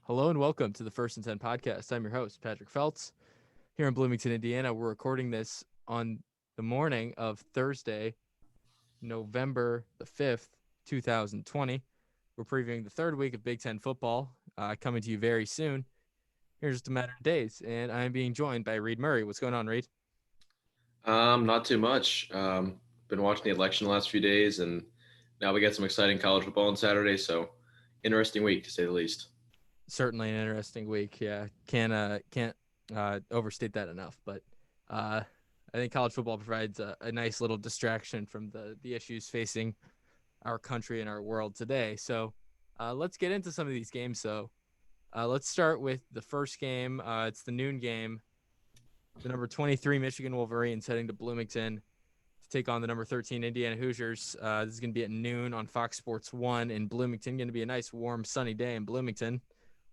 Hello and welcome to the First and 10 podcast. I'm your host, Patrick Feltz, here in Bloomington, Indiana. We're recording this on the morning of Thursday, November the 5th, 2020. We're previewing the third week of Big Ten football, coming to you very soon. Here's just a matter of days, and I'm being joined by Reid Murray. What's going on, Reid? Not too much. Been watching the election the last few days, and now we got some exciting college football on Saturday. So, interesting week to say the least. Certainly an interesting week. Yeah, can't overstate that enough. But I think college football provides a nice little distraction from the issues facing our country and our world today. So let's get into some of these games. So let's start with the first game. It's the noon game. The number 23 Michigan Wolverines heading to Bloomington to take on the number 13 Indiana Hoosiers. This is going to be at noon on Fox Sports 1 in Bloomington. Going to be a nice, warm, sunny day in Bloomington.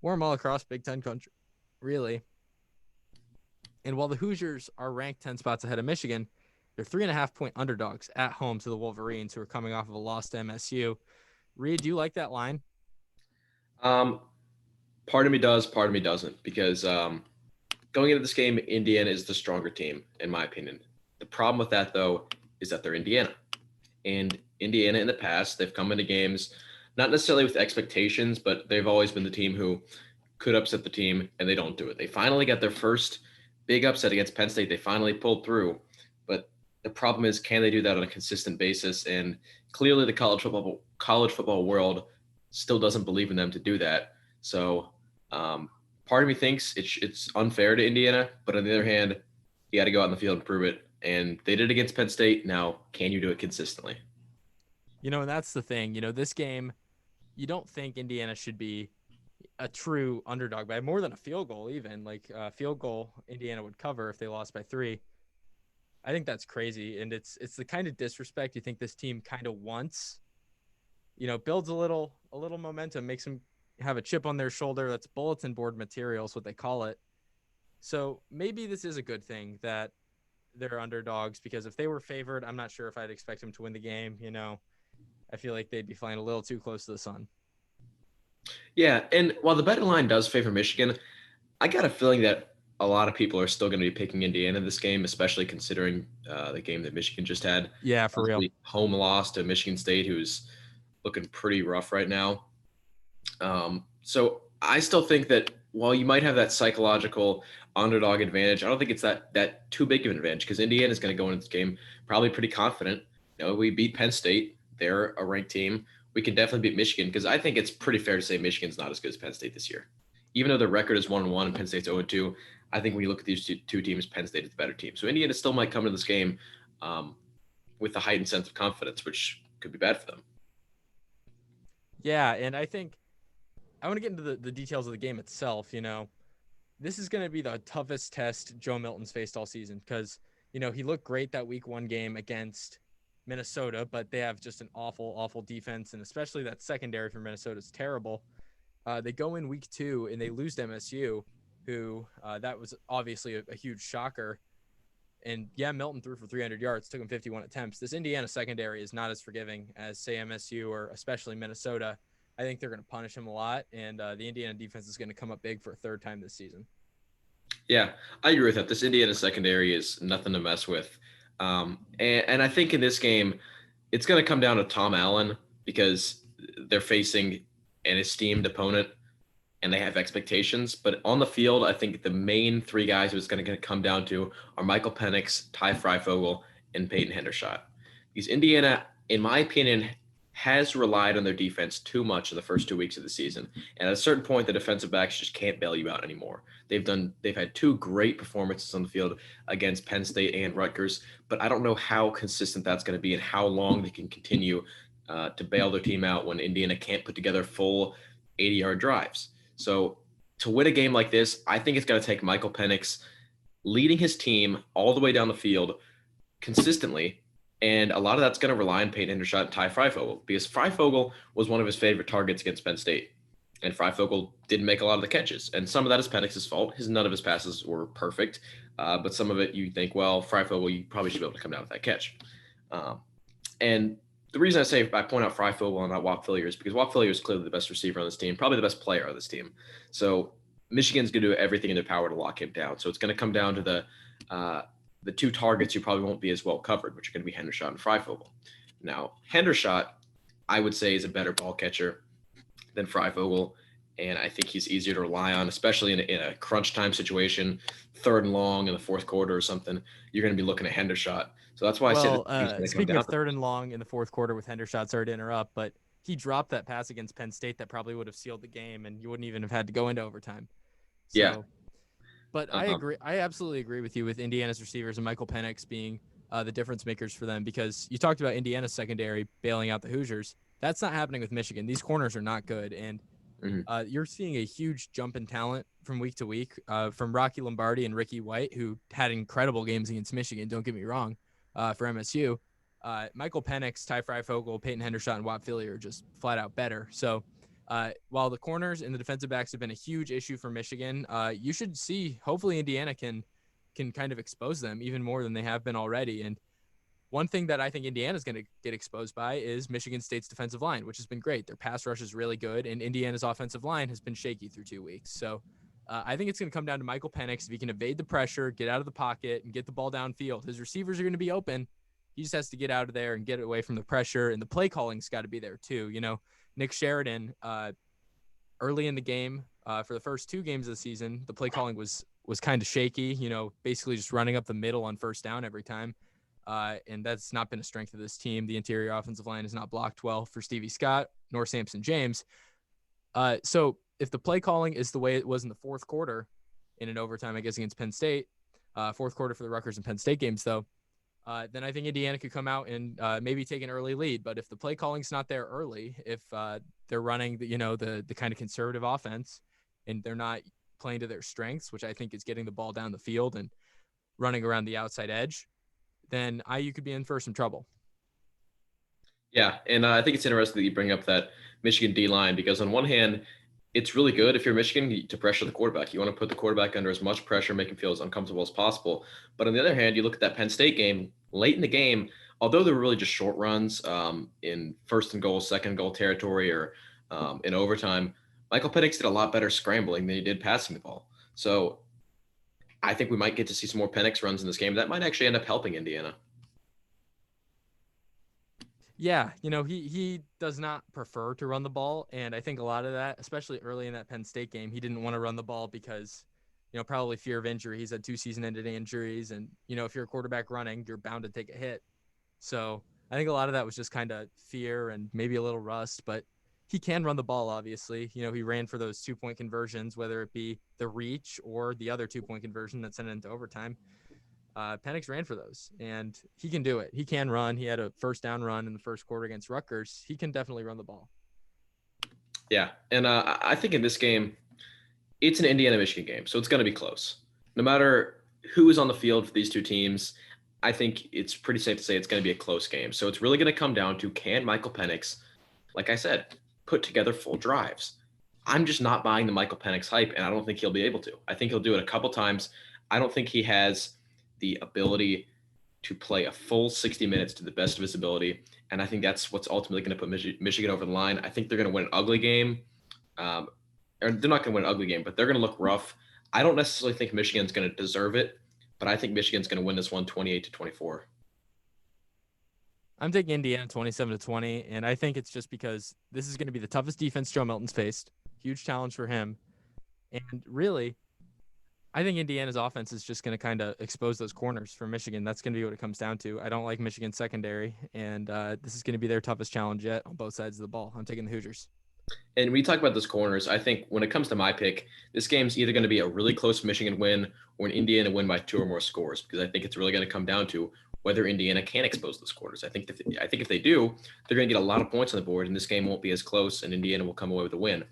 Warm all across Big Ten country, really. And while the Hoosiers are ranked 10 spots ahead of Michigan, they're 3.5-point underdogs at home to the Wolverines, who are coming off of a loss to MSU. Reid, do you like that line? Um, Part of me does, part of me doesn't, because going into this game, Indiana is the stronger team, in my opinion. The problem with that, though, is that they're Indiana. And Indiana in the past, they've come into games not necessarily with expectations, but they've always been the team who could upset the team, and they don't do it. They finally got their first big upset against Penn State. They finally pulled through. But the problem is, can they do that on a consistent basis? And clearly the college football world still doesn't believe in them to do that. So part of me thinks it's unfair to Indiana, but on the other hand, you got to go out in the field and prove it. And they did it against Penn State. Now, can you do it consistently? And that's the thing. This game, you don't think Indiana should be a true underdog by more than a field goal, even. Like a field goal, Indiana would cover if they lost by 3. I think that's crazy. And it's the kind of disrespect you think this team kind of wants. Builds a little momentum, makes them have a chip on their shoulder. That's bulletin board material is what they call it. So maybe this is a good thing that they're underdogs, because if they were favored, I'm not sure if I'd expect them to win the game. I feel like they'd be flying a little too close to the sun. Yeah, and while the betting line does favor Michigan, I got a feeling that a lot of people are still going to be picking Indiana in this game, especially considering the game that Michigan just had. Yeah, for real. Obviously, home loss to Michigan State, who's looking pretty rough right now. So I still think that while you might have that psychological underdog advantage, I don't think it's that too big of an advantage, because Indiana is going to go into this game probably pretty confident. We beat Penn State; they're a ranked team. We can definitely beat Michigan, because I think it's pretty fair to say Michigan's not as good as Penn State this year. Even though their record is 1-1 and Penn State's 0-2, I think when you look at these two teams, Penn State is the better team. So Indiana still might come to this game with a heightened sense of confidence, which could be bad for them. Yeah, and I think I want to get into the details of the game itself. This is going to be the toughest test Joe Milton's faced all season, because, he looked great that week 1 game against Minnesota, but they have just an awful, awful defense, and especially that secondary for Minnesota is terrible. They go in week 2 and they lose to MSU, who that was obviously a huge shocker. And yeah, Milton threw for 300 yards, took him 51 attempts. This Indiana secondary is not as forgiving as, say, MSU or especially Minnesota. I think they're going to punish him a lot, and the Indiana defense is going to come up big for a third time this season. Yeah, I agree with that. This Indiana secondary is nothing to mess with. And I think in this game, it's going to come down to Tom Allen, because they're facing an esteemed opponent and they have expectations. But on the field, I think the main 3 guys who it's going to come down to are Michael Penix, Ty Freifogel, and Peyton Hendershot. Because Indiana, in my opinion, has relied on their defense too much in the first 2 weeks of the season. And at a certain point, the defensive backs just can't bail you out anymore. They've had 2 great performances on the field against Penn State and Rutgers, but I don't know how consistent that's going to be and how long they can continue to bail their team out when Indiana can't put together full 80-yard drives. So to win a game like this, I think it's going to take Michael Penix leading his team all the way down the field consistently. And a lot of that's going to rely on Peyton Hendershot and Ty Freifogel, because Freifogel was one of his favorite targets against Penn State. And Freifogel didn't make a lot of the catches. And some of that is Penix's fault. None of his passes were perfect. But some of it you think, well, Freifogel, you probably should be able to come down with that catch. And the reason I point out Fry Fogle and not Wap Fillier is because Wap Fillier is clearly the best receiver on this team, probably the best player on this team. So Michigan's going to do everything in their power to lock him down. So it's going to come down to the two targets who probably won't be as well covered, which are going to be Hendershot and Fry Fogle. Now, Hendershot, I would say, is a better ball catcher than Fry Fogle, and I think he's easier to rely on, especially in a crunch time situation, 3rd and long in the 4th quarter or something. You're going to be looking at Hendershot. So that's why I said Well, he's going to come speaking down of to. 3rd and long in the 4th quarter with Hendershot, sorry to interrupt, but he dropped that pass against Penn State that probably would have sealed the game, and you wouldn't even have had to go into overtime. Yeah. So, but I agree. I absolutely agree with you with Indiana's receivers and Michael Penix being the difference makers for them, because you talked about Indiana's secondary bailing out the Hoosiers. That's not happening with Michigan. These corners are not good, and you're seeing a huge jump in talent from week to week from Rocky Lombardi and Ricky White, who had incredible games against Michigan. Don't get me wrong, for MSU. Michael Penix, Ty Fryfogle, Peyton Hendershot, and Wap Philly are just flat out better. So while the corners and the defensive backs have been a huge issue for Michigan, you should see, hopefully Indiana can kind of expose them even more than they have been already. And one thing that I think Indiana's going to get exposed by is Michigan State's defensive line, which has been great. Their pass rush is really good, and Indiana's offensive line has been shaky through 2 weeks. So I think it's going to come down to Michael Penix. If he can evade the pressure, get out of the pocket, and get the ball downfield, his receivers are going to be open. He just has to get out of there and get away from the pressure, and the play calling's got to be there too. You know, Nick Sheridan, early in the game, for the first 2 games of the season, the play calling was kind of shaky, you know, basically just running up the middle on first down every time. And that's not been a strength of this team. The interior offensive line is not blocked well for Stevie Scott nor Samson James. So if the play calling is the way it was in the 4th quarter in an overtime, I guess, against Penn State, 4th quarter for the Rutgers and Penn State games, though, then I think Indiana could come out and maybe take an early lead. But if the play calling's not there early, if they're running the kind of conservative offense and they're not playing to their strengths, which I think is getting the ball down the field and running around the outside edge, then IU could be in for some trouble. Yeah, and I think it's interesting that you bring up that Michigan D-line, because on one hand, it's really good if you're Michigan to pressure the quarterback. You want to put the quarterback under as much pressure, make him feel as uncomfortable as possible. But on the other hand, you look at that Penn State game, late in the game, although they were really just short runs in 1st and goal, 2nd goal territory, or in overtime, Michael Penix did a lot better scrambling than he did passing the ball. So I think we might get to see some more Penix runs in this game. That might actually end up helping Indiana. Yeah, you know, he does not prefer to run the ball, and I think a lot of that, especially early in that Penn State game, he didn't want to run the ball because, you know, probably fear of injury. He's had 2 season-ending injuries, and, you know, if you're a quarterback running, you're bound to take a hit. So I think a lot of that was just kind of fear and maybe a little rust, but he can run the ball, obviously. You know, he ran for those 2-point conversions, whether it be the reach or the other 2-point conversion that sent it into overtime. Penix ran for those, and he can do it. He can run. He had a first down run in the 1st quarter against Rutgers. He can definitely run the ball. Yeah, and I think in this game, it's an Indiana-Michigan game, so it's going to be close. No matter who is on the field for these 2 teams, I think it's pretty safe to say it's going to be a close game. So it's really going to come down to, can Michael Penix, like I said, put together full drives? I'm just not buying the Michael Penix hype, and I don't think he'll be able to. I think he'll do it a couple times. I don't think he has the ability to play a full 60 minutes to the best of his ability. And I think that's what's ultimately going to put Michigan over the line. I think they're going to win an ugly game. Or they're not going to win an ugly game, but they're going to look rough. I don't necessarily think Michigan's going to deserve it, but I think Michigan's going to win this one 28-24. I'm taking Indiana 27-20, and I think it's just because this is going to be the toughest defense Joe Milton's faced. Huge challenge for him. And really, I think Indiana's offense is just going to kind of expose those corners for Michigan. That's going to be what it comes down to. I don't like Michigan's secondary, and this is going to be their toughest challenge yet on both sides of the ball. I'm taking the Hoosiers. And when you talk about those corners, I think when it comes to my pick, this game's either going to be a really close Michigan win or an Indiana win by 2 or more scores, because I think it's really going to come down to whether Indiana can expose those corners. I think if they do, they're going to get a lot of points on the board, and this game won't be as close, and Indiana will come away with a win.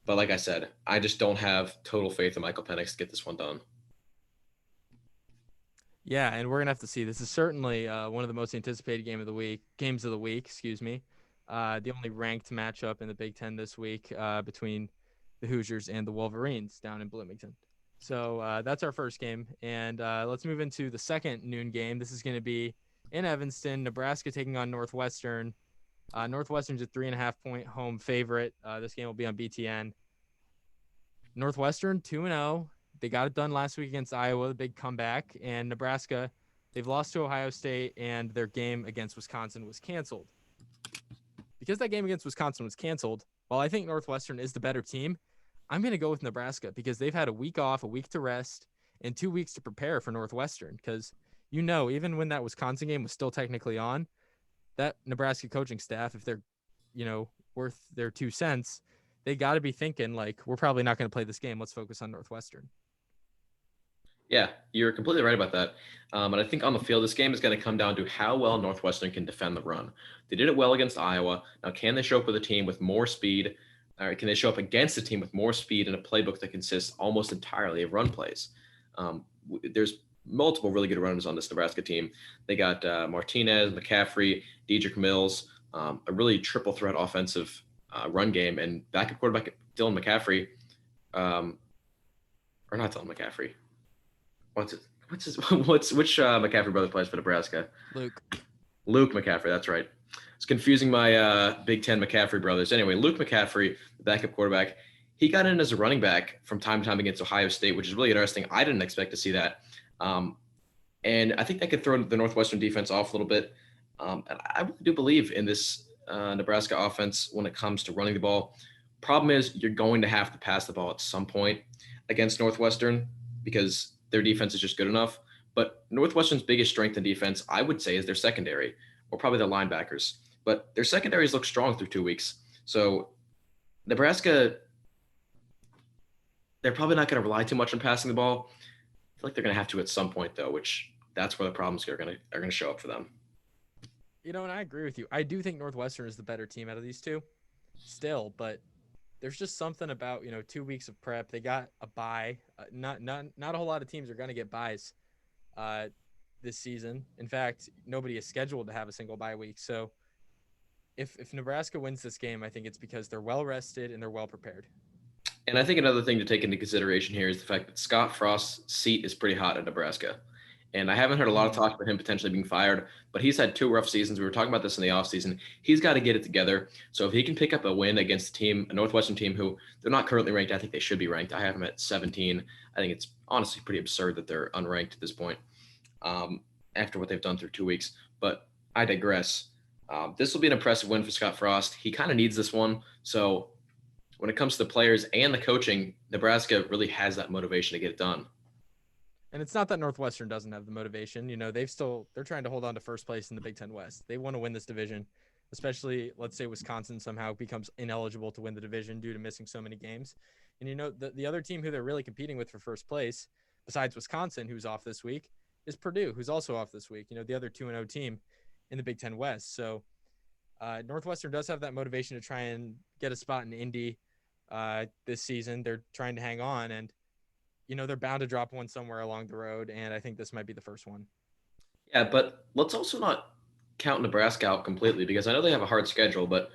But like I said, I just don't have total faith in Michael Penix to get this one done. Yeah, and we're gonna have to see. This is certainly one of the most anticipated games of the week. Excuse me. The only ranked matchup in the Big Ten this week between the Hoosiers and the Wolverines down in Bloomington. So that's our first game, and let's move into the second noon game. This is going to be in Evanston, Nebraska taking on Northwestern. Northwestern's a 3.5 point home favorite. This game will be on BTN. Northwestern 2-0. They got it done last week against Iowa, the big comeback. And Nebraska, they've lost to Ohio State, and their game against Wisconsin was canceled. Because that game against Wisconsin was canceled, while I think Northwestern is the better team, I'm going to go with Nebraska because they've had a week off, a week to rest, and 2 weeks to prepare for Northwestern. Because, even when that Wisconsin game was still technically on, that Nebraska coaching staff, if they're, worth their 2 cents, they got to be thinking, like, we're probably not going to play this game. Let's focus on Northwestern. Yeah, you're completely right about that. And I think on the field, this game is going to come down to how well Northwestern can defend the run. They did it well against Iowa. Now, can they show up with a team with more speed? Or can they show up against a team with more speed and a playbook that consists almost entirely of run plays? There's multiple really good runners on this Nebraska team. They got Martinez, McCaffrey, Dedrick Mills, a really triple threat offensive run game, and backup quarterback Dylan McCaffrey, or not Dylan McCaffrey. Which McCaffrey brother plays for Nebraska? Luke McCaffrey. That's right. It's confusing my Big Ten McCaffrey brothers. Anyway, Luke McCaffrey, the backup quarterback, he got in as a running back from time to time against Ohio State, which is really interesting. I didn't expect to see that. And I think that could throw the Northwestern defense off a little bit. And I really do believe in this Nebraska offense when it comes to running the ball. Problem is, you're going to have to pass the ball at some point against Northwestern because their defense is just good enough. But Northwestern's biggest strength in defense, I would say, is their secondary, or probably their linebackers. But their secondaries look strong through 2 weeks. So Nebraska, they're probably not going to rely too much on passing the ball. I feel like they're going to have to at some point, though, which that's where the problems are going to show up for them. And I agree with you. I do think Northwestern is the better team out of these two still, but there's just something about 2 weeks of prep. They got a bye. Not a whole lot of teams are going to get buys this season. In fact, nobody is scheduled to have a single bye week. So if Nebraska wins this game, I think it's because they're well rested and they're well prepared. And I think another thing to take into consideration here is the fact that Scott Frost's seat is pretty hot in Nebraska. And I haven't heard a lot of talk about him potentially being fired, but he's had 2 rough seasons. We were talking about this in the offseason. He's got to get it together. So if he can pick up a win against a Northwestern team who they're not currently ranked, I think they should be ranked. I have them at 17. I think it's honestly pretty absurd that they're unranked at this point after what they've done through 2 weeks. But I digress. This will be an impressive win for Scott Frost. He kind of needs this one. So when it comes to the players and the coaching, Nebraska really has that motivation to get it done. And it's not that Northwestern doesn't have the motivation. They're trying to hold on to first place in the Big Ten West. They want to win this division, especially, let's say, Wisconsin somehow becomes ineligible to win the division due to missing so many games. And the other team who they're really competing with for first place, besides Wisconsin, who's off this week, is Purdue, who's also off this week. The other 2-0 team in the Big Ten West. So Northwestern does have that motivation to try and get a spot in Indy this season. They're trying to hang on, and they're bound to drop one somewhere along the road, and I think this might be the first one. Yeah, but let's also not count Nebraska out completely because I know they have a hard schedule, but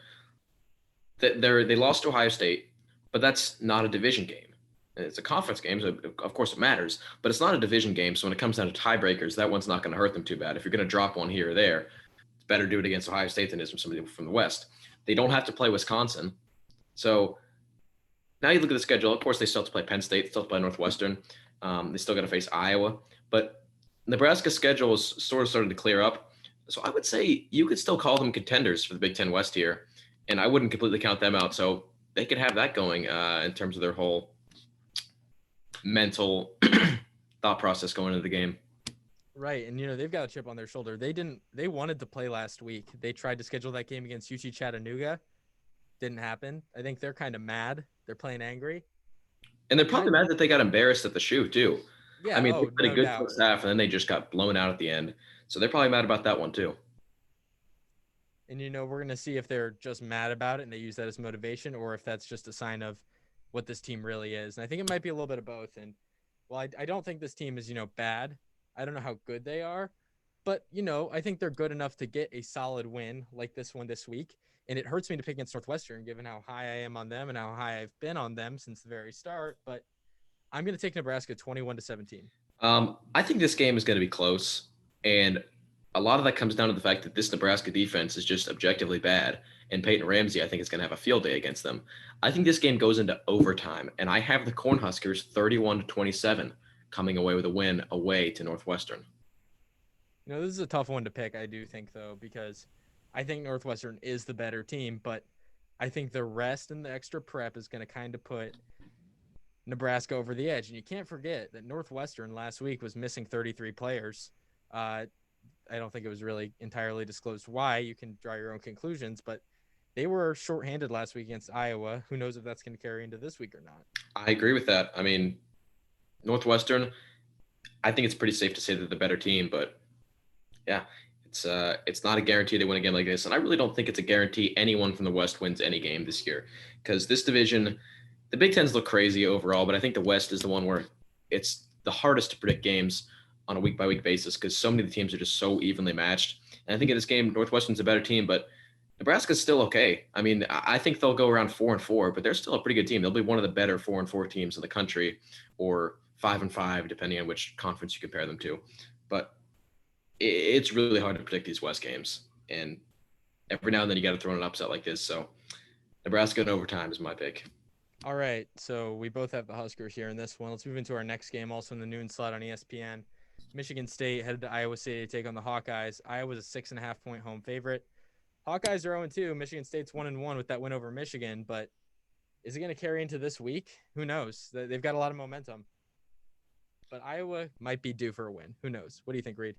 they lost to Ohio State, but that's not a division game. It's a conference game, so of course it matters, but it's not a division game. So when it comes down to tiebreakers, that one's not going to hurt them too bad. If you're going to drop one here or there, it's better to do it against Ohio State than it is from somebody from the West. They don't have to play Wisconsin. So now you look at the schedule. Of course, they still have to play Penn State, still have to play Northwestern. They still got to face Iowa. But Nebraska's schedule is sort of starting to clear up. So I would say you could still call them contenders for the Big Ten West here. And I wouldn't completely count them out. So they could have that going in terms of their whole mental thought process going into the game. Right. And, they've got a chip on their shoulder. They wanted to play last week. They tried to schedule that game against UT Chattanooga. Didn't happen. I think they're kind of mad. They're playing angry. And they're probably mad that they got embarrassed at the shoe, too. Yeah. I mean, they played a good doubt. first half, and then they just got blown out at the end. So they're probably mad about that one, too. And, we're going to see if they're just mad about it and they use that as motivation, or if that's just a sign of what this team really is. And I think it might be a little bit of both. And, well, I don't think this team is, bad. I don't know how good they are. But, I think they're good enough to get a solid win like this one this week. And it hurts me to pick against Northwestern, given how high I am on them and how high I've been on them since the very start. But I'm going to take Nebraska 21-17. I think this game is going to be close. And a lot of that comes down to the fact that this Nebraska defense is just objectively bad. And Peyton Ramsey, I think, is going to have a field day against them. I think this game goes into overtime, and I have the Cornhuskers 31-27 coming away with a win away to Northwestern. This is a tough one to pick, I do think, though, because I think Northwestern is the better team, but I think the rest and the extra prep is going to kind of put Nebraska over the edge. And you can't forget that Northwestern last week was missing 33 players. I don't think it was really entirely disclosed why. You can draw your own conclusions, but they were shorthanded last week against Iowa. Who knows if that's going to carry into this week or not? I agree with that. I mean, Northwestern, I think it's pretty safe to say they're the better team, but yeah, it's not a guarantee they win a game like this, and I really don't think it's a guarantee anyone from the West wins any game this year because this division, the Big Tens look crazy overall, but I think the West is the one where it's the hardest to predict games on a week by week basis because so many of the teams are just so evenly matched. And I think in this game, Northwestern's a better team, but Nebraska's still okay. I mean, I think they'll go around 4-4, but they're still a pretty good team. They'll be one of the better 4-4 teams in the country, or 5-5, depending on which conference you compare them to. But it's really hard to predict these West games, and every now and then you got to throw in an upset like this. So Nebraska in overtime is my pick. All right, so we both have the Huskers here in this one. Let's move into our next game, also in the noon slot on ESPN. Michigan State headed to Iowa City to take on the Hawkeyes. Iowa's a 6.5-point home favorite. Hawkeyes are 0-2. Michigan State's 1-1 with that win over Michigan, but is it going to carry into this week? Who knows? They've got a lot of momentum. But Iowa might be due for a win. Who knows? What do you think, Reid?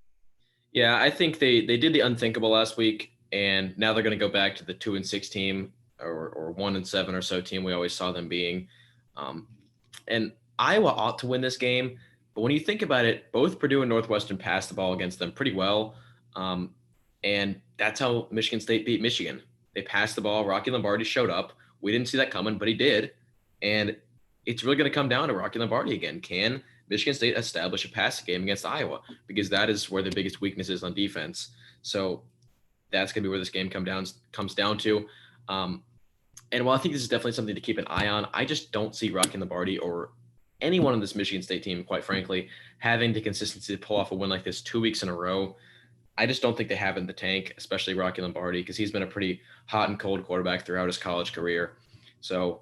Yeah, I think they did the unthinkable last week, and now they're going to go back to the 2-6 team or 1-7 or so team we always saw them being. And Iowa ought to win this game, but when you think about it, both Purdue and Northwestern passed the ball against them pretty well, and that's how Michigan State beat Michigan. They passed the ball. Rocky Lombardi showed up. We didn't see that coming, but he did, and it's really going to come down to Rocky Lombardi again. Can Michigan State establish a passing game against Iowa? Because that is where the biggest weakness is on defense. So that's going to be where this game comes down to. And while I think this is definitely something to keep an eye on, I just don't see Rocky Lombardi or anyone on this Michigan State team, quite frankly, having the consistency to pull off a win like this 2 weeks in a row. I just don't think they have it in the tank, especially Rocky Lombardi, because he's been a pretty hot and cold quarterback throughout his college career. So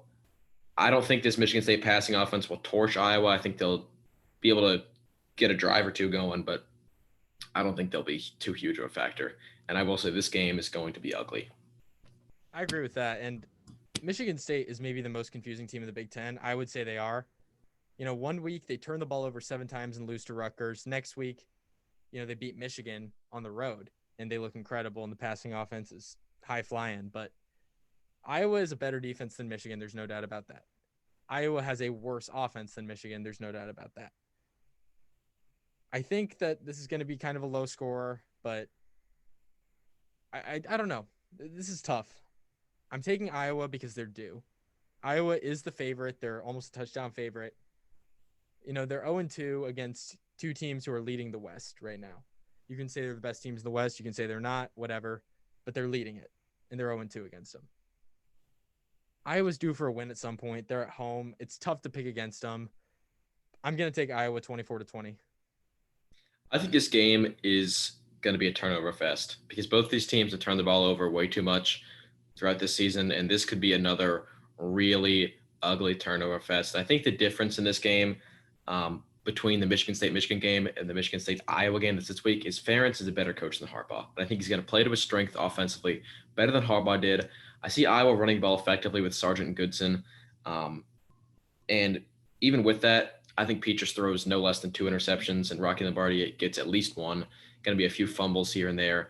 I don't think this Michigan State passing offense will torch Iowa. I think they'll be able to get a drive or two going, but I don't think they'll be too huge of a factor. And I will say this game is going to be ugly. I agree with that. And Michigan State is maybe the most confusing team in the Big Ten. I would say they are. 1 week they turn the ball over 7 times and lose to Rutgers. Next week, they beat Michigan on the road and they look incredible and the passing offense is high flying. But Iowa is a better defense than Michigan. There's no doubt about that. Iowa has a worse offense than Michigan. There's no doubt about that. I think that this is going to be kind of a low score, but I don't know. This is tough. I'm taking Iowa because they're due. Iowa is the favorite. They're almost a touchdown favorite. They're 0-2 against 2 teams who are leading the West right now. You can say they're the best teams in the West. You can say they're not, whatever, but they're leading it, and they're 0-2 against them. Iowa's due for a win at some point. They're at home. It's tough to pick against them. I'm going to take Iowa 24-20. I think this game is going to be a turnover fest because both these teams have turned the ball over way too much throughout this season, and this could be another really ugly turnover fest. I think the difference in this game between the Michigan State-Michigan game and the Michigan State-Iowa game that's this week is Ferentz is a better coach than Harbaugh. But I think he's going to play to his strength offensively better than Harbaugh did. I see Iowa running the ball effectively with Sargent and Goodson. And even with that, I think Petrus throws no less than 2 interceptions, and Rocky Lombardi gets at least one. Going to be a few fumbles here and there.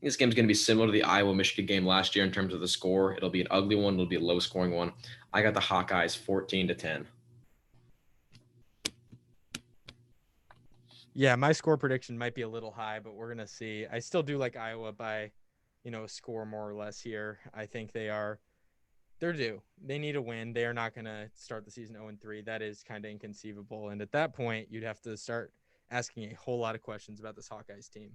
This game is going to be similar to the Iowa-Michigan game last year in terms of the score. It'll be an ugly one. It'll be a low-scoring one. I got the Hawkeyes 14-10. Yeah, my score prediction might be a little high, but we're going to see. I still do like Iowa by, a score more or less here. I think they're due. They need a win. They are not going to start the season 0-3. That is kind of inconceivable. And at that point, you'd have to start asking a whole lot of questions about this Hawkeyes team.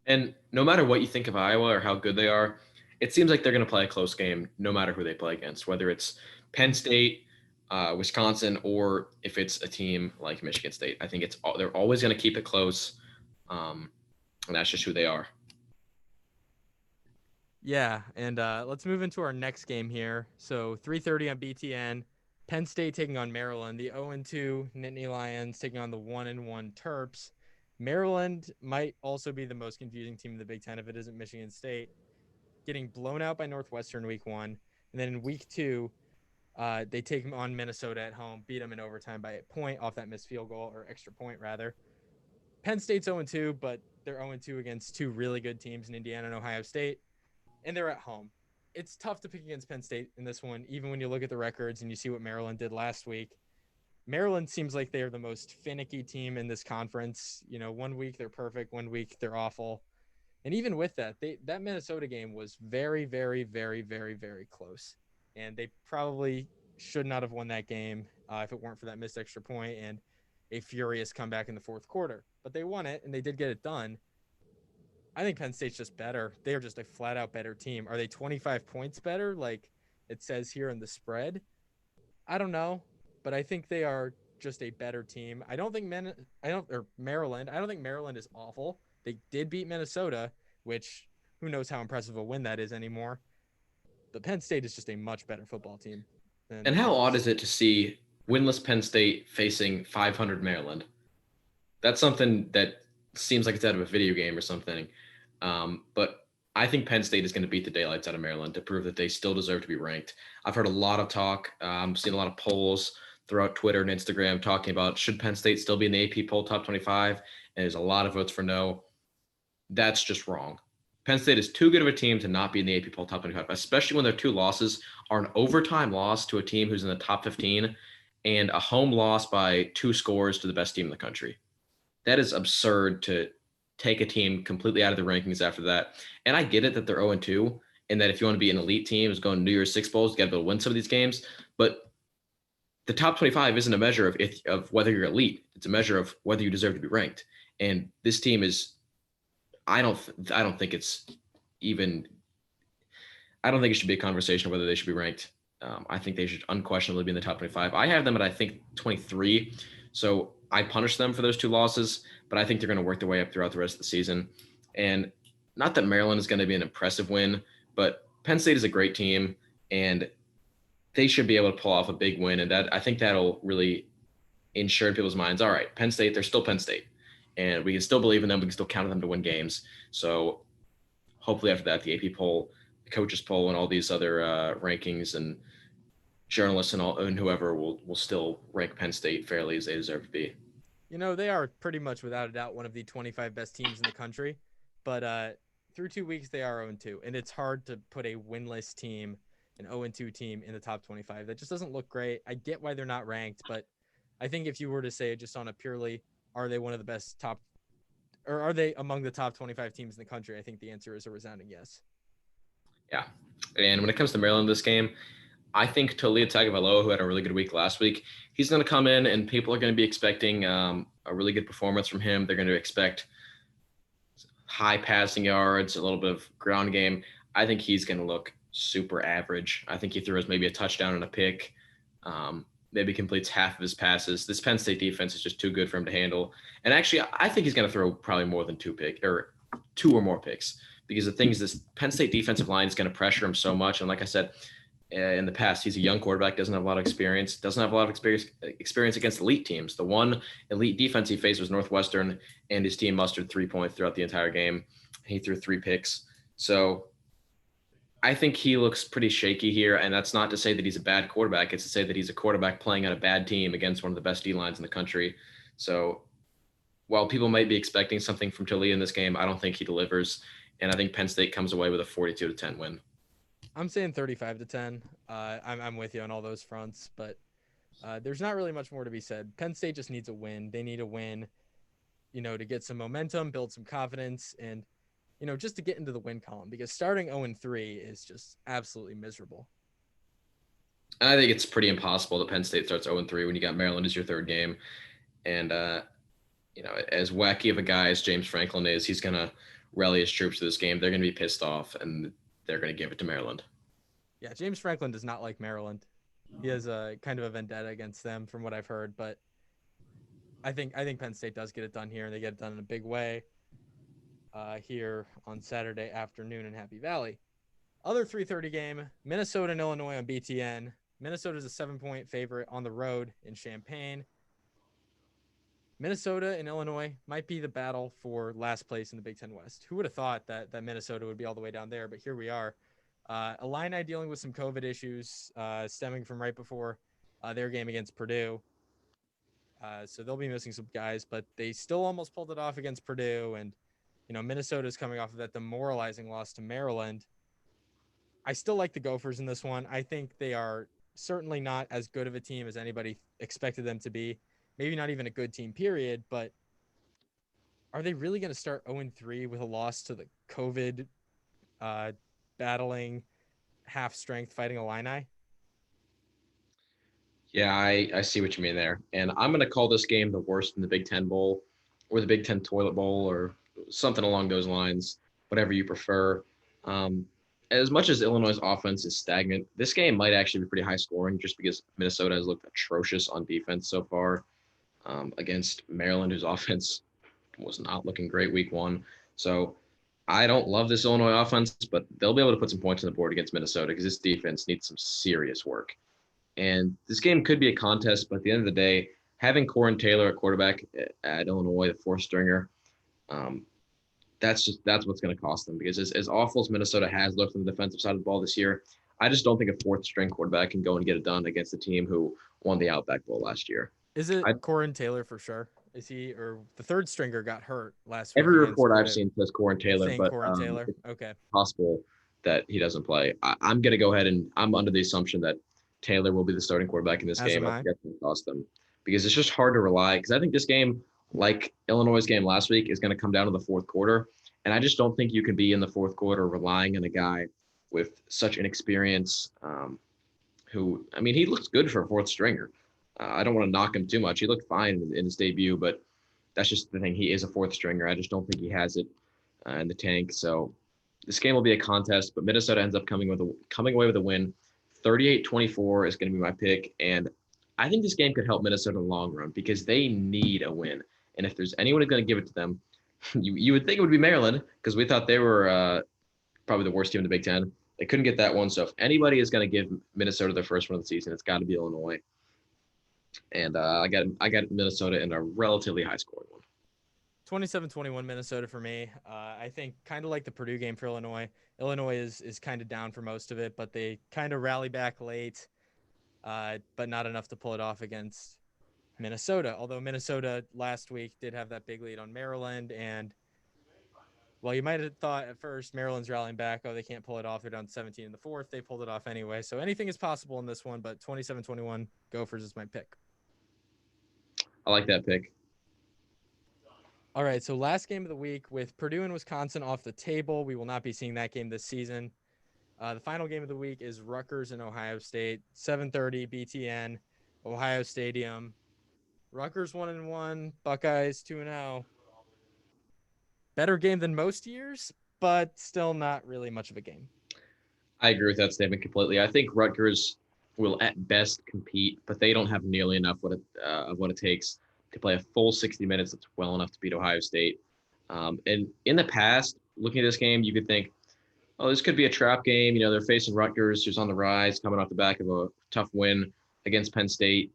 And no matter what you think of Iowa or how good they are, it seems like they're going to play a close game no matter who they play against, whether it's Penn State, Wisconsin, or if it's a team like Michigan State. I think they're always going to keep it close. and that's just who they are. Yeah, and let's move into our next game here. So 3:30 on BTN. Penn State taking on Maryland. The 0-2 Nittany Lions taking on the 1-1 Terps. Maryland might also be the most confusing team in the Big Ten if it isn't Michigan State, getting blown out by Northwestern week 1, and then in week 2, they take on Minnesota at home, beat them in overtime by a point off that missed field goal, or extra point rather. Penn State's 0-2, but they're 0-2 against two really good teams in Indiana and Ohio State, and they're at home. It's tough to pick against Penn State in this one, even when you look at the records and you see what Maryland did last week. Maryland seems like they're the most finicky team in this conference. You know, one week they're perfect, one week they're awful. And even with that, that Minnesota game was very, very, very, very, very close. And they probably should not have won that game if it weren't for that missed extra point and a furious comeback in the fourth quarter. But they won it, and they did get it done. I think Penn State's just better. They are just a flat out better team. Are they 25 points better, like it says here in the spread? I don't know, but I think they are just a better team. Maryland. I don't think Maryland is awful. They did beat Minnesota, which who knows how impressive a win that is anymore. But Penn State is just a much better football team than And the how odd Terps. is it to see winless Penn State facing 500 Maryland? That's something that seems like it's out of a video game or something. But I think Penn State is going to beat the daylights out of Maryland to prove that they still deserve to be ranked. I've heard a lot of talk. I've seen a lot of polls throughout Twitter and Instagram talking about should Penn State still be in the AP poll top 25? And there's a lot of votes for no. That's just wrong. Penn State is too good of a team to not be in the AP poll top 25, especially when their two losses are an overtime loss to a team who's in the top 15 and a home loss by 2 scores to the best team in the country. That is absurd to take a team completely out of the rankings after that. And I get it that they're 0-2 and that if you want to be an elite team, is going to New Year's Six Bowls, you got to be able to win some of these games. But the top 25 isn't a measure of whether you're elite. It's a measure of whether you deserve to be ranked. And this team is, I don't think it's even, I don't think it should be a conversation of whether they should be ranked. I think they should unquestionably be in the top 25. I have them at, I think, 23. So I punish them for those two losses, but I think they're going to work their way up throughout the rest of the season. And not that Maryland is going to be an impressive win, but Penn State is a great team, and they should be able to pull off a big win. And that, I think that'll really ensure in people's minds, all right, Penn State, they're still Penn State. And we can still believe in them. We can still count on them to win games. So hopefully after that, the AP poll, the coaches poll, and all these other rankings and journalists and whoever will still rank Penn State fairly as they deserve to be. You know, they are pretty much without a doubt one of the 25 best teams in the country. But through 2 weeks, they are 0-2. And it's hard to put a winless team, an 0-2 team, in the top 25. That just doesn't look great. I get why they're not ranked, but I think if you were to say just on a purely, are they one of the best top, or are they among the top 25 teams in the country? I think the answer is a resounding yes. Yeah. And when it comes to Maryland this game, I think Talia Tagovailoa, who had a really good week last week, he's going to come in and people are going to be expecting a really good performance from him. They're going to expect high passing yards, a little bit of ground game. I think he's going to look super average. I think he throws maybe a touchdown and a pick, maybe completes half of his passes. This Penn State defense is just too good for him to handle. And actually, I think he's going to throw probably more than two or more picks. Because the thing is, this Penn State defensive line is going to pressure him so much. And like I said, in the past, he's a young quarterback, doesn't have a lot of experience, experience against elite teams. The one elite defense he faced was Northwestern, and his team mustered 3 points throughout the entire game. He threw 3 picks. So I think he looks pretty shaky here, and that's not to say that he's a bad quarterback. It's to say that he's a quarterback playing on a bad team against one of the best D-lines in the country. So while people might be expecting something from Talia in this game, I don't think he delivers. And I think Penn State comes away with a 42-10 win. I'm saying 35-10. I'm with you on all those fronts, but there's not really much more to be said. Penn State just needs a win. They need a win, to get some momentum, build some confidence, and, just to get into the win column, because starting 0-3 is just absolutely miserable. I think it's pretty impossible that Penn State starts 0-3 when you got Maryland as your third game. And, as wacky of a guy as James Franklin is, he's going to rally his troops to this game. They're going to be pissed off, and they're going to give it to Maryland. Yeah, James Franklin does not like Maryland. He has a kind of a vendetta against them from what I've heard, but I think Penn State does get it done here, and they get it done in a big way. here on Saturday afternoon in Happy Valley. Other 3:30 game, Minnesota and Illinois on BTN. Minnesota is a 7-point favorite on the road in Champaign. Minnesota and Illinois might be the battle for last place in the Big Ten West. Who would have thought that Minnesota would be all the way down there? But here we are. Illini dealing with some COVID issues stemming from right before their game against Purdue. So they'll be missing some guys, but they still almost pulled it off against Purdue. And, Minnesota is coming off of that demoralizing loss to Maryland. I still like the Gophers in this one. I think they are certainly not as good of a team as anybody expected them to be. Maybe not even a good team, period. But are they really going to start 0-3 with a loss to the COVID battling half strength fighting Illini? Yeah, I see what you mean there. And I'm going to call this game the worst in the Big Ten Bowl or the Big Ten Toilet Bowl or something along those lines, whatever you prefer. Um, as much as Illinois' offense is stagnant, this game might actually be pretty high scoring just because Minnesota has looked atrocious on defense so far against Maryland, whose offense was not looking great week one. So I don't love this Illinois offense, but they'll be able to put some points on the board against Minnesota because this defense needs some serious work. And this game could be a contest, but at the end of the day, having Corin Taylor at quarterback at Illinois, the fourth stringer, um, that's what's going to cost them because as awful as Minnesota has looked on the defensive side of the ball this year, I just don't think a fourth string quarterback can go and get it done against a team who won the Outback Bowl last year. Is it I, Corin Taylor for sure? Is he, or the third stringer got hurt last week every against report I've Purdue? seen says Corin You're Taylor, saying but Corin Taylor? Okay. possible that he doesn't play. I'm going to go ahead and I'm under the assumption that Taylor will be the starting quarterback in this As game. am I think I. that's going to cost them because it's just hard to rely. Because I think this game, like Illinois' game last week, is going to come down to the fourth quarter. And I just don't think you can be in the fourth quarter relying on a guy with such inexperience who, I mean, he looks good for a fourth stringer. I don't want to knock him too much. He looked fine in his debut, but that's just the thing. He is a fourth stringer. I just don't think he has it in the tank. So this game will be a contest, but Minnesota ends up coming away with a win. 38-24 is going to be my pick, and I think this game could help Minnesota in the long run because they need a win. And if there's anyone who's going to give it to them, you would think it would be Maryland because we thought they were probably the worst team in the Big Ten. They couldn't get that one. So if anybody is going to give Minnesota their first win of the season, it's got to be Illinois. And I got Minnesota in a relatively high scoring one. 27-21 Minnesota for me. I think kind of like the Purdue game for Illinois. Illinois is kind of down for most of it, but they kind of rally back late, but not enough to pull it off against Minnesota. Although Minnesota last week did have that big lead on Maryland, and well, you might have thought at first Maryland's rallying back. Oh, they can't pull it off. They're down 17 in the fourth. They pulled it off anyway. So anything is possible in this one, but 27-21 Gophers is my pick. I like that pick. All right, so last game of the week with Purdue and Wisconsin off the table. We will not be seeing that game this season. The final game of the week is Rutgers and Ohio State, 7:30 BTN, Ohio Stadium. Rutgers 1-1, Buckeyes 2-0. Better game than most years, but still not really much of a game. I agree with that statement completely. I think Rutgers will at best compete, but they don't have nearly enough of what it takes to play a full 60 minutes that's well enough to beat Ohio State. And in the past, looking at this game, you could think, oh, this could be a trap game. You know, they're facing Rutgers, who's on the rise, coming off the back of a tough win against Penn State.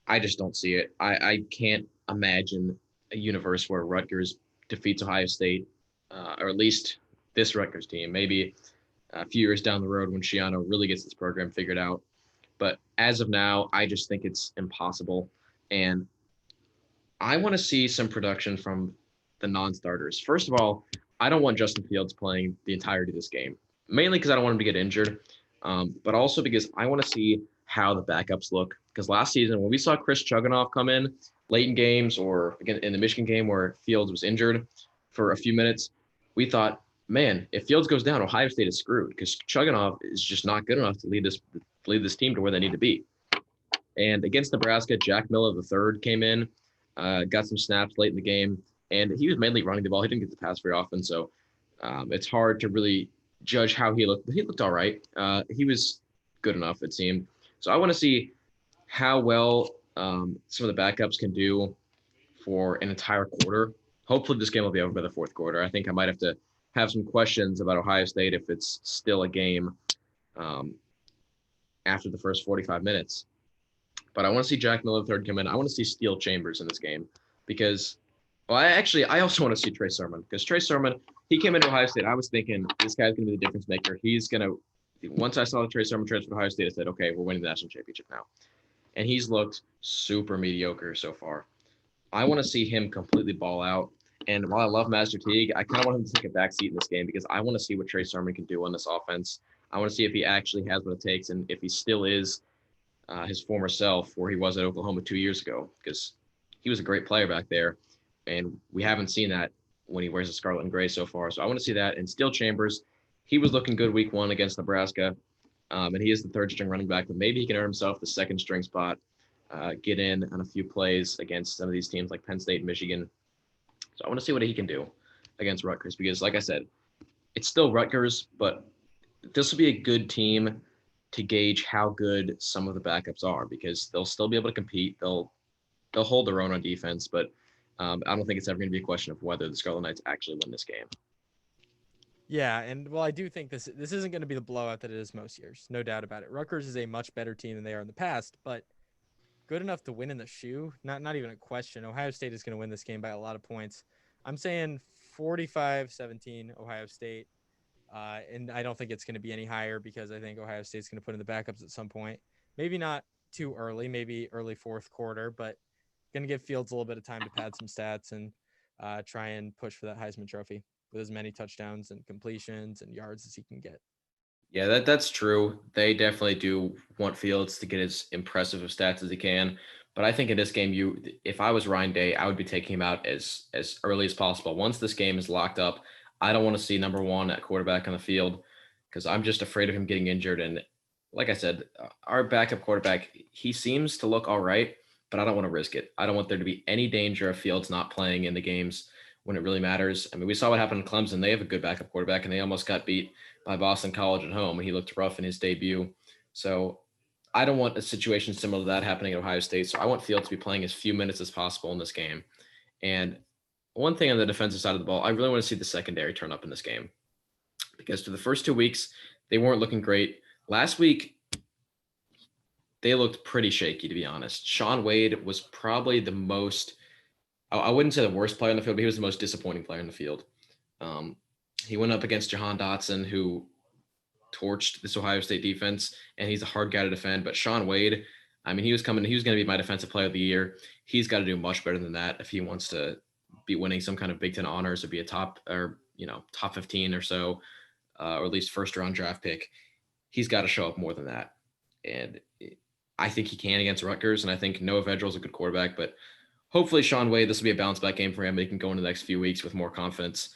I just don't see it. I can't imagine a universe where Rutgers defeats Ohio State, or at least this Rutgers team. Maybe a few years down the road when Shiano really gets this program figured out. But as of now, I just think it's impossible. And I want to see some production from the non-starters. First of all, I don't want Justin Fields playing the entirety of this game, mainly because I don't want him to get injured, but also because I want to see how the backups look. Because last season, when we saw Chris Chugunov come in late in games or again in the Michigan game where Fields was injured for a few minutes, we thought, man, if Fields goes down, Ohio State is screwed because Chugunov is just not good enough to lead this team to where they need to be. And against Nebraska, Jack Miller III came in, got some snaps late in the game, and he was mainly running the ball. He didn't get the pass very often, so it's hard to really judge how he looked. But he looked all right. He was good enough, it seemed. So I want to see how well some of the backups can do for an entire quarter. hopefully this game will be over by the fourth quarter. I think I might have to have some questions about Ohio State if it's still a game um, after the first 45 minutes. But I want to see Jack Miller III come in. I want to see Steele Chambers in this game because, well, I also want to see Trey Sermon because Trey Sermon, he came into Ohio State. I was thinking this guy's going to be the difference maker. He's going to, once I saw the Trey Sermon transfer to Ohio State, I said, okay, we're winning the national championship now. And he's looked super mediocre so far. I want to see him completely ball out. And while I love Master Teague, I kind of want him to take a back seat in this game because I want to see what Trey Sermon can do on this offense. I want to see if he actually has what it takes and if he still is his former self where he was at Oklahoma 2 years ago because he was a great player back there. And we haven't seen that when he wears the scarlet and gray so far. So I want to see that. And Steele Chambers, he was looking good week 1 against Nebraska. And he is the third string running back, but maybe he can earn himself the second string spot, get in on a few plays against some of these teams like Penn State and Michigan. So I want to see what he can do against Rutgers because, like I said, it's still Rutgers, but this will be a good team to gauge how good some of the backups are because they'll still be able to compete. They'll hold their own on defense, but I don't think it's ever going to be a question of whether the Scarlet Knights actually win this game. Yeah, and well, I do think this isn't going to be the blowout that it is most years, no doubt about it. Rutgers is a much better team than they are in the past, but good enough to win in the shoe, not even a question. Ohio State is going to win this game by a lot of points. I'm saying 45-17 Ohio State, and I don't think it's going to be any higher because I think Ohio State's going to put in the backups at some point. Maybe not too early, maybe early fourth quarter, but going to give Fields a little bit of time to pad some stats and try and push for that Heisman Trophy with as many touchdowns and completions and yards as he can get. Yeah, that's true. They definitely do want Fields to get as impressive of stats as he can. But I think in this game, if I was Ryan Day, I would be taking him out as early as possible. Once this game is locked up, I don't want to see number 1 at quarterback on the field because I'm just afraid of him getting injured. And like I said, our backup quarterback, he seems to look all right, but I don't want to risk it. I don't want there to be any danger of Fields not playing in the games when it really matters. I mean, we saw what happened in Clemson. They have a good backup quarterback, and they almost got beat by Boston College at home. He looked rough in his debut. So I don't want a situation similar to that happening at Ohio State. So I want Fields to be playing as few minutes as possible in this game. And one thing on the defensive side of the ball, I really want to see the secondary turn up in this game because for the first 2 weeks, they weren't looking great. Last week, they looked pretty shaky, to be honest. Shaun Wade was probably the most, I wouldn't say the worst player in the field, but he was the most disappointing player in the field. He went up against Jahan Dotson, who torched this Ohio State defense, and he's a hard guy to defend. But Shaun Wade, I mean, he was going to be my defensive player of the year. He's got to do much better than that if he wants to be winning some kind of Big Ten honors or be a top 15 or so, or at least first round draft pick. He's got to show up more than that. And I think he can against Rutgers, and I think Noah Vedril's a good quarterback, but hopefully Shaun Wade, this will be a bounce back game for him. He can go into the next few weeks with more confidence.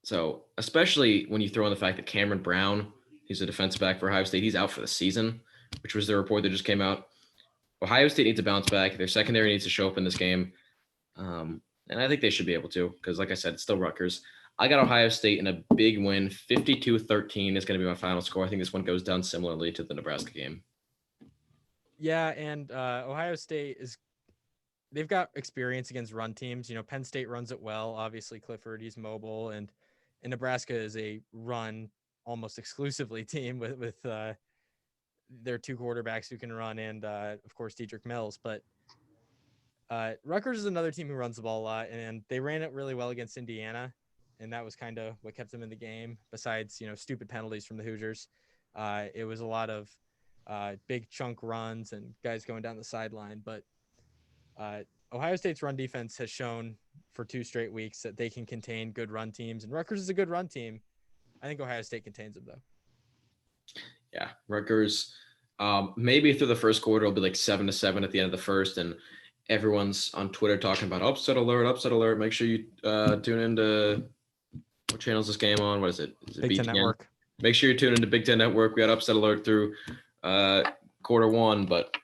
So especially when you throw in the fact that Cameron Brown, he's a defensive back for Ohio State, he's out for the season, which was the report that just came out. Ohio State needs to bounce back. Their secondary needs to show up in this game. And I think they should be able to because, like I said, it's still Rutgers. I got Ohio State in a big win. 52-13 is going to be my final score. I think this one goes down similarly to the Nebraska game. Yeah, and Ohio State they've got experience against run teams. Penn State runs it well. Obviously, Clifford, he's mobile, and Nebraska is a run almost exclusively team with their 2 quarterbacks who can run, and of course Dedrick Mills. But Rutgers is another team who runs the ball a lot, and they ran it really well against Indiana, and that was kind of what kept them in the game. Besides, stupid penalties from the Hoosiers, it was a lot of big chunk runs and guys going down the sideline. But Ohio State's run defense has shown for 2 straight weeks that they can contain good run teams, and Rutgers is a good run team. I think Ohio State contains them, though. Yeah, Rutgers, maybe through the first quarter, it'll be like 7-7 at the end of the first, and everyone's on Twitter talking about upset alert. Make sure you tune into what channel is this game on? What is it? Is it Big Ten Network. Make sure you tune into Big Ten Network. We got upset alert through quarter 1, but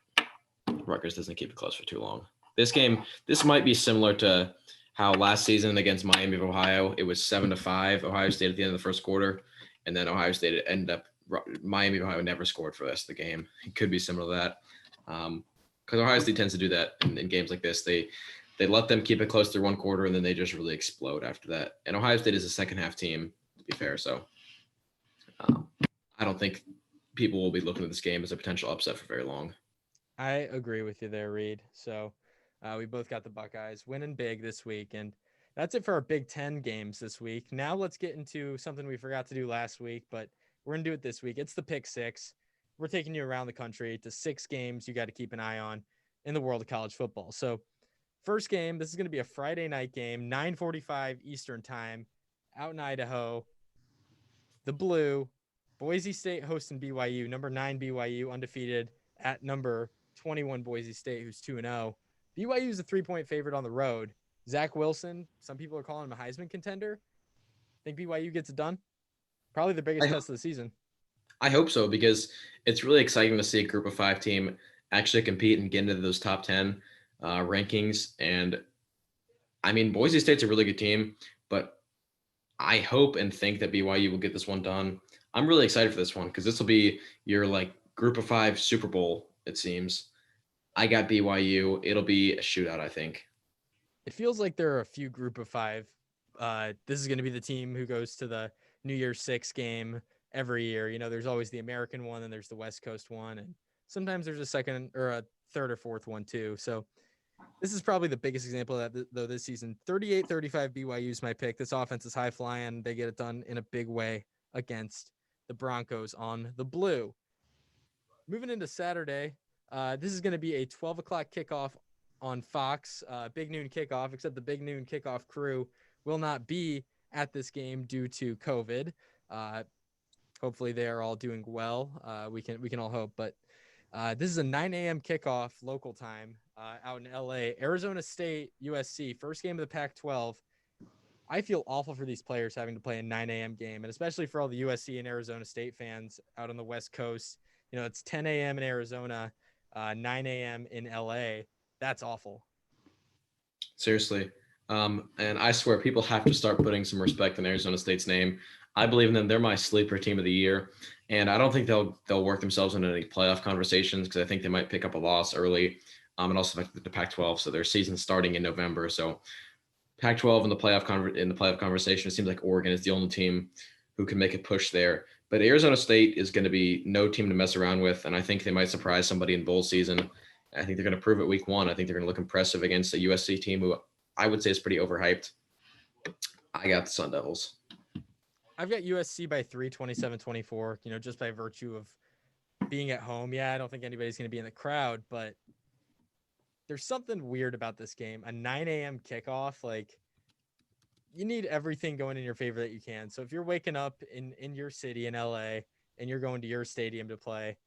Rutgers doesn't keep it close for too long. This might be similar to how last season against Miami of Ohio, it was 7-5 Ohio State at the end of the first quarter, and then Ohio State ended up Miami of Ohio never scored for the rest of the game. It could be similar to that because Ohio State tends to do that in games like this. They They let them keep it close through one quarter, and then they just really explode after that. And Ohio State is a second half team, to be fair. So I don't think people will be looking at this game as a potential upset for very long. I agree with you there, Reid. So we both got the Buckeyes winning big this week. And that's it for our Big Ten games this week. Now let's get into something we forgot to do last week, but we're going to do it this week. It's the Pick Six. We're taking you around the country to 6 games you got to keep an eye on in the world of college football. So first game, this is going to be a Friday night game, 9:45 Eastern time out in Idaho. The Blue, Boise State hosting BYU, number 9 BYU undefeated at number 21 Boise State, who's 2-0. BYU is a 3-point favorite on the road. Zach Wilson, some people are calling him a Heisman contender. Think BYU gets it done? Probably the biggest I, test of the season. I hope so, because it's really exciting to see a group of 5 team actually compete and get into those top 10 rankings. And I mean, Boise State's a really good team, but I hope and think that BYU will get this one done. I'm really excited for this one because this will be your like group of 5 Super Bowl, it seems. I got BYU. It'll be a shootout, I think. It feels like there are a few group of 5. This is going to be the team who goes to the New Year's 6 game every year. You know, there's always the American one and there's the West Coast one. And sometimes there's a second or a third or fourth one too. So this is probably the biggest example of that, though, this season. 38-35 BYU is my pick. This offense is high flying. They get it done in a big way against the Broncos on the Blue. Moving into Saturday, this is going to be a 12 o'clock kickoff on Fox. Big noon kickoff, except the big noon kickoff crew will not be at this game due to COVID. Hopefully they are all doing well. We can all hope, but this is a 9 a.m. kickoff local time out in LA. Arizona State, USC, first game of the Pac-12. I feel awful for these players having to play a 9 a.m. game, and especially for all the USC and Arizona State fans out on the West Coast. You know, it's 10 a.m. in Arizona, 9 a.m. in LA. That's awful. Seriously. And I swear people have to start putting some respect in Arizona State's name. I believe in them. They're my sleeper team of the year. And I don't think they'll work themselves into any playoff conversations because I think they might pick up a loss early. And also affect the Pac-12. So their season's starting in November. So Pac-12 in the playoff conversation, it seems like Oregon is the only team who can make a push there. But Arizona State is going to be no team to mess around with, and I think they might surprise somebody in bowl season. I think they're going to prove it week 1. I think they're going to look impressive against a USC team who I would say is pretty overhyped. I got the Sun Devils. I've got USC by 3, 27-24, you know, just by virtue of being at home. Yeah, I don't think anybody's going to be in the crowd, but there's something weird about this game. A 9 a.m. kickoff, like, you need everything going in your favor that you can. So if you're waking up in your city in LA and you're going to your stadium to play,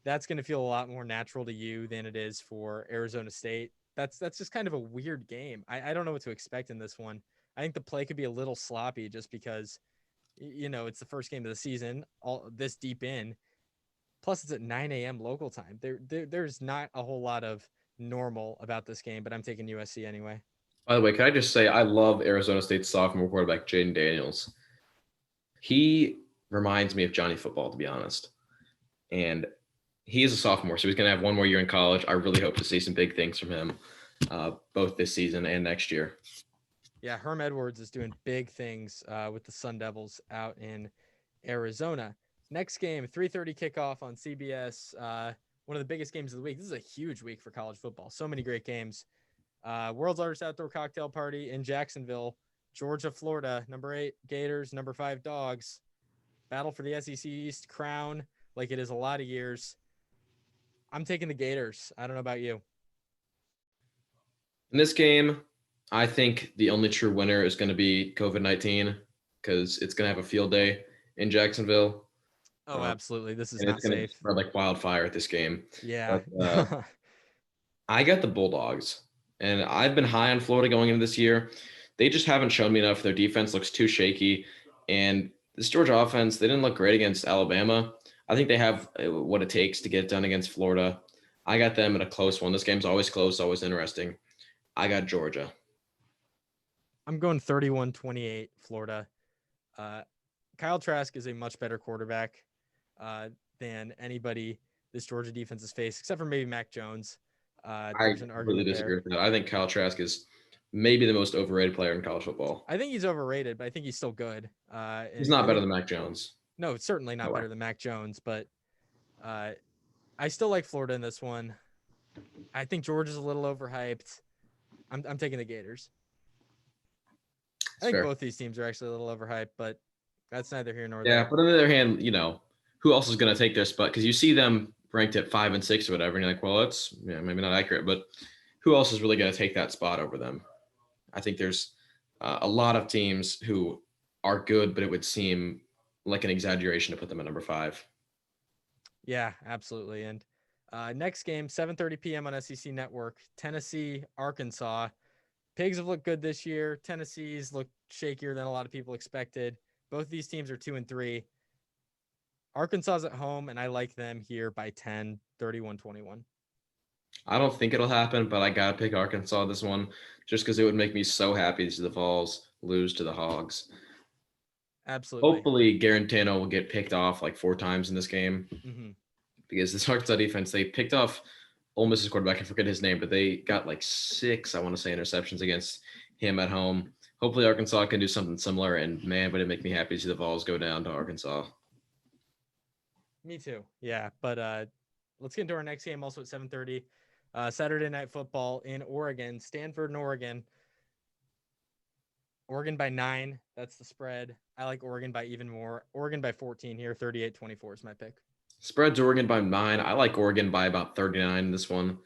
that's going to feel a lot more natural to you than it is for Arizona State. That's just kind of a weird game. I don't know what to expect in this one. I think the play could be a little sloppy just because, you know, it's the first game of the season, all this deep in. Plus, it's at 9 a.m. local time. There's not a whole lot of normal about this game, but I'm taking USC anyway. By the way, can I just say I love Arizona State's sophomore quarterback, Jaden Daniels. He reminds me of Johnny Football, to be honest. And he is a sophomore, so he's going to have one more year in college. I really hope to see some big things from him, both this season and next year. Yeah, Herm Edwards is doing big things with the Sun Devils out in Arizona. Next game, 3:30 kickoff on CBS. One of the biggest games of the week. This is a huge week for college football. So many great games. World's largest outdoor cocktail party in Jacksonville, Georgia, Florida. Number 8 Gators, number 5 Dogs. Battle for the SEC East crown, like it is a lot of years. I'm taking the Gators. I don't know about you. In this game, I think the only true winner is going to be COVID-19 because it's going to have a field day in Jacksonville. Oh, absolutely. This is And not it's going to safe. spread like wildfire at this game. Yeah. But I got the Bulldogs, and I've been high on Florida going into this year. They just haven't shown me enough. Their defense looks too shaky, and this Georgia offense, they didn't look great against Alabama. I think they have what it takes to get it done against Florida. I got them in a close one. This game's always close, always interesting. I got Georgia. I'm going 31-28 Florida. Kyle Trask is a much better quarterback than anybody this Georgia defense has faced, except for maybe Mac Jones. I There's an completely argument disagree there. with that. I think Kyle Trask is maybe the most overrated player in college football. I think he's overrated, but I think he's still good. He's And not I better think than Mac Jones. no, it's certainly No not way. better than Mac Jones, but uh, I still like Florida in this one. I think Georgia's a little overhyped. I'm taking the Gators. I It's think fair. both these teams are actually a little overhyped, but that's neither here nor Yeah, there. but on the other hand, who else is going to take their spot? Because you see them ranked at 5 and 6 or whatever, and you're like, well, that's maybe not accurate, but who else is really going to take that spot over them? I think there's a lot of teams who are good, but it would seem like an exaggeration to put them at number 5. Yeah, absolutely. And next game, 7:30 p.m. on SEC Network, Tennessee, Arkansas. Pigs have looked good this year. Tennessee's looked shakier than a lot of people expected. Both of these teams are 2-3. Arkansas's at home, and I like them here by 10, 31-21. I don't think it'll happen, but I got to pick Arkansas this one just because it would make me so happy to see the Vols lose to the Hogs. Absolutely. Hopefully, Garantano will get picked off like 4 times in this game Mm-hmm. because this Arkansas defense, they picked off Ole Miss's quarterback. I forget his name, but they got like 6, I want to say, interceptions against him at home. Hopefully, Arkansas can do something similar. And man, would it make me happy to see the Vols go down to Arkansas. Me too. Yeah, but let's get into our next game also at 7:30. Saturday Night Football in Oregon, Stanford and Oregon. Oregon by 9. That's the spread. I like Oregon by even more. Oregon by 14 here. 38-24 is my pick. Spreads Oregon by 9. I like Oregon by about 39 in this one.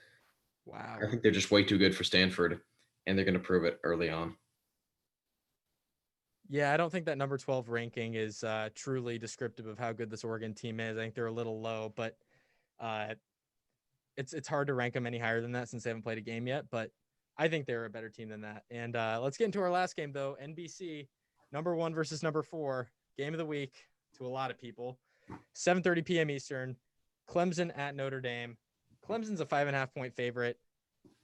Wow. I think they're just way too good for Stanford, and they're going to prove it early on. Yeah, I don't think that number 12 ranking is truly descriptive of how good this Oregon team is. I think they're a little low, but uh, it's hard to rank them any higher than that since they haven't played a game yet. But I think they're a better team than that. And let's get into our last game, though. NBC, number 1 versus number 4, game of the week to a lot of people. 7:30 p.m. Eastern, Clemson at Notre Dame. Clemson's a 5.5-point favorite.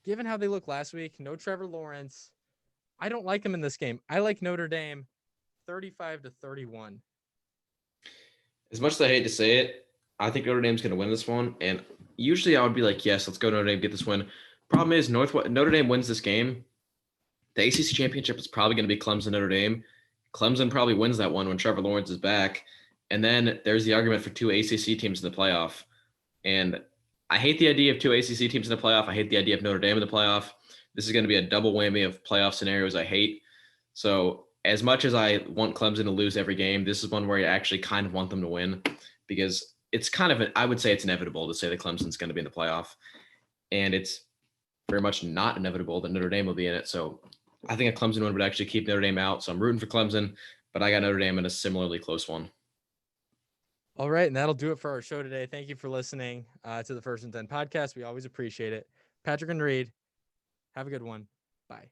Given how they looked last week, no Trevor Lawrence. I don't like them in this game. I like Notre Dame 35-31. As much as I hate to say it, I think Notre Dame's going to win this one. And usually I would be like, yes, let's go Notre Dame, get this win. Problem is, Notre Dame wins this game. The ACC championship is probably going to be Clemson Notre Dame. Clemson probably wins that one when Trevor Lawrence is back. And then there's the argument for 2 ACC teams in the playoff. And I hate the idea of 2 ACC teams in the playoff. I hate the idea of Notre Dame in the playoff. This is going to be a double whammy of playoff scenarios I hate. So as much as I want Clemson to lose every game, this is one where I actually kind of want them to win because it's kind of, I would say it's inevitable to say that Clemson's going to be in the playoff. And it's very much not inevitable that Notre Dame will be in it. So I think a Clemson win would actually keep Notre Dame out. So I'm rooting for Clemson, but I got Notre Dame in a similarly close one. All right, and that'll do it for our show today. Thank you for listening to the First and 10 podcast. We always appreciate it. Patrick and Reid, have a good one. Bye.